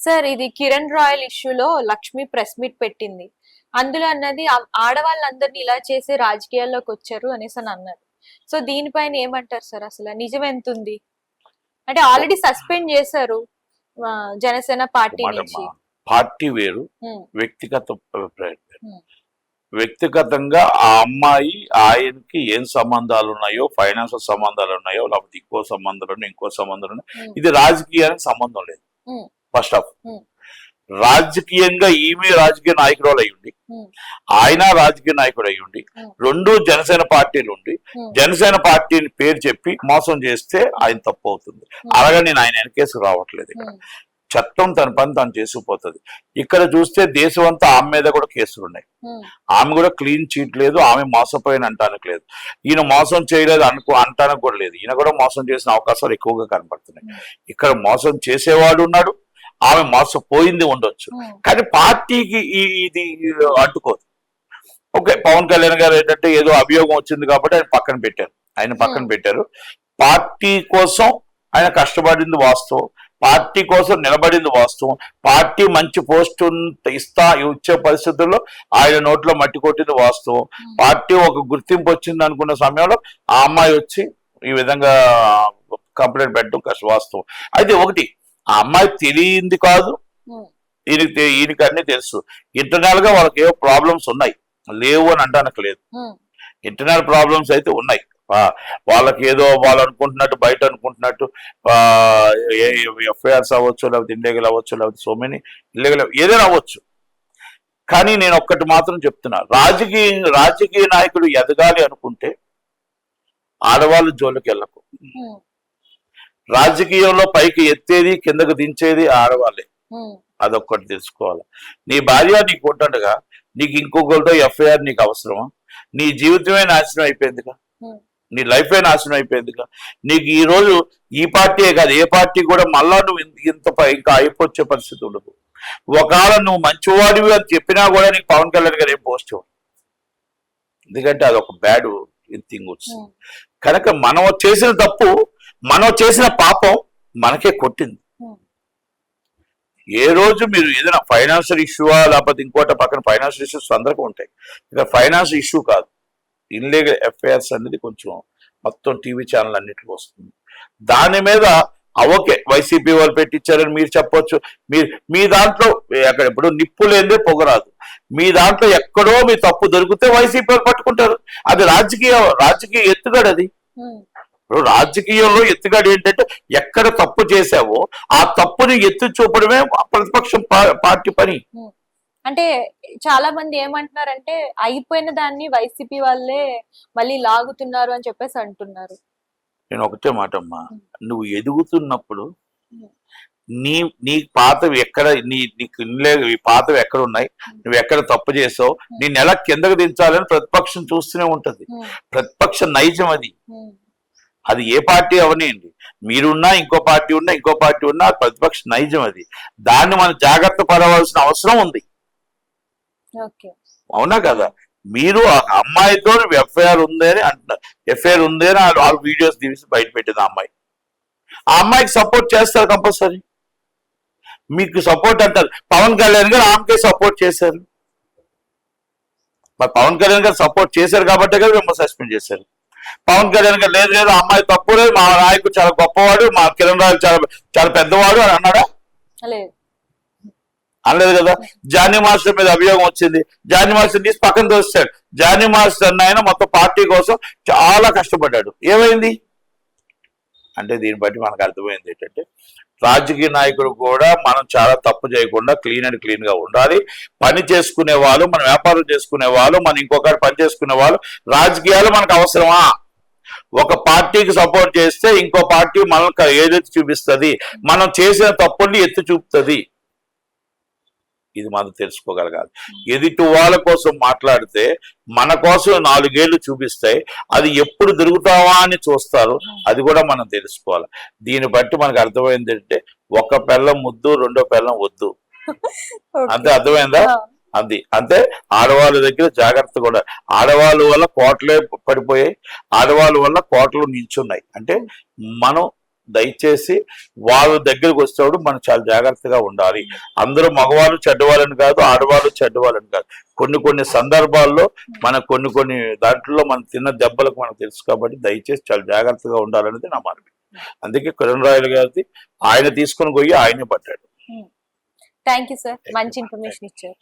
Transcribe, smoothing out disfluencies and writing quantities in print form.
Sir ఇది Kiran royal ఇష్యూలో Lakshmi press meet పెట్టింది. అందులో అన్నది ఆడవాళ్ళందరినీ ఇలా చేసి రాజకీయాల్లోకి వచ్చారు అనేసి అని అన్నారు. సో దీనిపైన ఏమంటారు సార్? అసలు నిజం ఎంత ఉంది? అంటే ఆల్రెడీ సస్పెండ్ చేశారు జనసేన పార్టీ నుంచి. పార్టీ వేరు, వ్యక్తిగత అభిప్రాయం వేరు. వ్యక్తిగతంగా ఆ అమ్మాయి ఆయనకి ఏం సంబంధాలు ఉన్నాయో, ఫైనాన్షియల్ సంబంధాలు ఉన్నాయో, లేకపోతే ఇంకో సంబంధాలు ఉన్నాయి, ఇంకో సంబంధాలు ఉన్నాయి, ఇది రాజకీయానికి సంబంధం లేదు. ఫస్ట్ ఆఫ్ రాజకీయంగా ఈమె రాజకీయ నాయకురాలు అయ్యుండి, ఆయన రాజకీయ నాయకుడు అయ్యుండి, రెండు జనసేన పార్టీలు ఉండి జనసేన పార్టీని పేరు చెప్పి మోసం చేస్తే ఆయన తప్పు అవుతుంది. అలాగే నేను ఆయన వెనకేసుకు రావట్లేదు. ఇక్కడ చట్టం తన పని తను చేసుకుపోతుంది. ఇక్కడ చూస్తే దేశం అంతా ఆమె మీద కూడా కేసులు ఉన్నాయి. ఆమె కూడా క్లీన్ చీట్ లేదు, ఆమె మోసపోయిన అంటానికి లేదు, ఈయన మోసం చేయలేదు అంటానికి కూడా లేదు. ఈయన కూడా మోసం చేసిన అవకాశాలు ఎక్కువగా కనపడుతున్నాయి. ఇక్కడ మోసం చేసేవాడు ఉన్నాడు, ఆమె మోసపోయింది ఉండొచ్చు, కానీ పార్టీకి ఇది అడ్డుకోదు. ఓకే, పవన్ కళ్యాణ్ గారు ఏంటంటే ఏదో అభియోగం వచ్చింది కాబట్టి ఆయన పక్కన పెట్టారు. పార్టీ కోసం ఆయన కష్టపడింది వాస్తవం, పార్టీ కోసం నిలబడింది వాస్తవం, పార్టీ మంచి పోస్ట్ ఇచ్చే పరిస్థితుల్లో ఆయన నోట్లో మట్టి కొట్టింది వాస్తవం. పార్టీ ఒక గుర్తింపు వచ్చింది అనుకున్న సమయంలో ఆ అమ్మాయి వచ్చి ఈ విధంగా కంప్లైంట్ పెట్టడం వాస్తవం. అయితే ఒకటి, ఆ అమ్మాయి తెలియంది కాదు, ఈయనకి అన్ని తెలుసు. ఇంటర్నల్ గా వాళ్ళకి ఏవో ప్రాబ్లమ్స్ ఉన్నాయి, లేవు అని అంటానికి లేదు. ఇంటర్నల్ ప్రాబ్లమ్స్ అయితే ఉన్నాయి. వాళ్ళకి ఏదో వాళ్ళు అనుకుంటున్నట్టు, బయట అనుకుంటున్నట్టు ఎఫ్ఐఆర్స్ అవ్వచ్చు, లేకపోతే ఇల్లీగల్ అవ్వచ్చు, లేకపోతే సో మెనీ ఇల్లీగల్ ఏదైనా అవ్వచ్చు. కానీ నేను ఒక్కటి మాత్రం చెప్తున్నా, రాజకీయ నాయకుడు ఎదగాలి అనుకుంటే ఆడవాళ్ళు జోలికి వెళ్ళకు. రాజకీయంలో పైకి ఎత్తేది కిందకు దించేది ఆడవాళ్ళే, అదొక్కటి తెలుసుకోవాలి. నీ భార్య నీకు ఉంటుండగా నీకు ఇంకొకరితో ఎఫ్ఐఆర్ నీకు అవసరమా? నీ జీవితమే నాశనం అయిపోయిందిగా, నీ లైఫే నాశనం అయిపోయిందిగా. నీకు ఈ రోజు ఈ పార్టీయే కాదు, ఏ పార్టీ కూడా మళ్ళా నువ్వు ఇంకా అయిపోచ్చే పరిస్థితి ఉండదు. ఒకవేళ నువ్వు మంచివాడివి అని చెప్పినా కూడా నీకు పవన్ కళ్యాణ్ గారు ఏం పోస్ట్ ఇవ్వడు, ఎందుకంటే అది ఒక బ్యాడ్ థింగ్ వచ్చింది. కనుక మనం చేసిన తప్పు, మనం చేసిన పాపం మనకే కొట్టింది. ఏ రోజు మీరు ఏదైనా ఫైనాన్షియల్ ఇష్యూవా లేకపోతే ఇంకోట పక్కన ఫైనాన్షియల్ ఇష్యూస్ అందరికీ ఉంటాయి. ఇక ఫైనాన్షియల్ ఇష్యూ కాదు, ఇన్లీగల్ ఎఫ్ఐఆర్స్ అనేది కొంచెం మొత్తం టీవీ ఛానల్ అన్నిటికీ వస్తుంది. దాని మీద ఓకే వైసీపీ వాళ్ళు పెట్టించారని మీరు చెప్పొచ్చు. మీ దాంట్లో అక్కడ ఇప్పుడు నిప్పు లేదే పొగరాదు. మీ దాంట్లో ఎక్కడో మీ తప్పు దొరికితే వైసీపీ వాళ్ళు పట్టుకుంటారు. అది రాజకీయ ఎత్తుగడ. అది రాజకీయంలో ఎత్తుగడ ఏంటంటే ఎక్కడ తప్పు చేశావో ఆ తప్పుని ఎత్తి చూపడమే ప్రతిపక్షం పార్టీ పని. అంటే చాలా మంది ఏమంటున్నారంటే అయిపోయిన దాన్ని వైసీపీ వాళ్ళే మళ్ళీ లాగుతున్నారు అని చెప్పేసి అంటున్నారు. నేను ఒకటే మాట అమ్మా, నువ్వు ఎదుగుతున్నప్పుడు నీ పాతవి ఎక్కడ, నీకు పాతవి ఎక్కడ ఉన్నాయి, నువ్వు ఎక్కడ తప్పు చేసావు, నేను ఎలా కిందకు దించాలని ప్రతిపక్షం చూస్తూనే ఉంటది. ప్రతిపక్ష నైజం అది ఏ పార్టీ అవనియండి, మీరున్నా ఇంకో పార్టీ ఉన్నా ప్రతిపక్ష నైజం అది. దాన్ని మనం జాగ్రత్త పడవలసిన అవసరం ఉంది, అవునా కదా? మీరు ఆ అమ్మాయితో ఎఫ్ఐఆర్ ఉంది అని అంటున్నారు, ఎఫ్ఐఆర్ ఉంది అని ఆ వీడియోస్ తీసి బయట పెట్టింది అమ్మాయి. ఆ అమ్మాయికి సపోర్ట్ చేస్తారు కంపల్సరీ. మీకు సపోర్ట్ అంటారు, పవన్ కళ్యాణ్ గారు ఆమెకే సపోర్ట్ చేశారు. మరి పవన్ కళ్యాణ్ గారు సపోర్ట్ చేశారు కాబట్టి కదా మిమ్మల్ని సస్పెండ్ చేశారు. పవన్ కళ్యాణ్ గారు లేదు అమ్మాయి తప్పు లేదు, మా నాయకుడు చాలా గొప్పవాడు, మా కిరణ్ రాయల్ చాలా పెద్దవాడు అని అన్నాడా? అనలేదు కదా. జానీ మాస్టర్ మీద అభియోగం వచ్చింది, జానీ మాస్టర్ తీసి పక్కన తోస్తాడు. జానీ మాస్టర్ ఆయన మొత్తం పార్టీ కోసం చాలా కష్టపడ్డాడు, ఏమైంది అంటే దీన్ని బట్టి మనకు అర్థమైంది ఏంటంటే రాజకీయ నాయకుడు కూడా మనం చాలా తప్పు చేయకుండా క్లీన్ గా ఉండాలి. పని చేసుకునే వాళ్ళు, మన వ్యాపారం చేసుకునే వాళ్ళు, మన ఇంకొకటి పని చేసుకునే వాళ్ళు, రాజకీయాలు మనకు అవసరమా? ఒక పార్టీకి సపోర్ట్ చేస్తే ఇంకో పార్టీ మనకు ఏదైతే చూపిస్తుంది, మనం చేసిన తప్పుల్ని ఎత్తి చూపుతుంది. ఇది మనం తెలుసుకోగలగాలి. ఎదుటి వాళ్ళ కోసం మాట్లాడితే మన కోసం 4 ఏళ్ళు చూపిస్తాయి, అది ఎప్పుడు దొరుకుతావా అని చూస్తారు, అది కూడా మనం తెలుసుకోవాలి. దీన్ని బట్టి మనకు అర్థమైంది అంటే ఒక పెళ్ళం ముద్దు, 2వ పెళ్ళం వద్దు, అంతే. అర్థమైందా? అంతే. ఆడవాళ్ళ దగ్గర జాగ్రత్త కూడా. ఆడవాళ్ళ వల్ల కోటలే పడిపోయాయి, ఆడవాళ్ళ వల్ల కోటలు నిల్చున్నాయి. అంటే మనం దయచేసి వాళ్ళ దగ్గరికి వచ్చేవాడు మనం చాలా జాగ్రత్తగా ఉండాలి. అందరూ మగవాళ్ళు చెడ్డవాళ్ళని కాదు, ఆడవాళ్ళు చెడ్డవాళ్ళని కాదు. కొన్ని సందర్భాల్లో మన కొన్ని దాంట్లో మనం తిన్న దెబ్బలకు మనకు తెలుసు. కాబట్టి దయచేసి చాలా జాగ్రత్తగా ఉండాలనేది నా మనవి. అందుకే కిరణ్ రాయల్ గారిది ఆయన తీసుకొని పోయి ఆయనే పట్టాడు. థ్యాంక్ యూ సార్, మంచి ఇన్ఫర్మేషన్ ఇచ్చారు.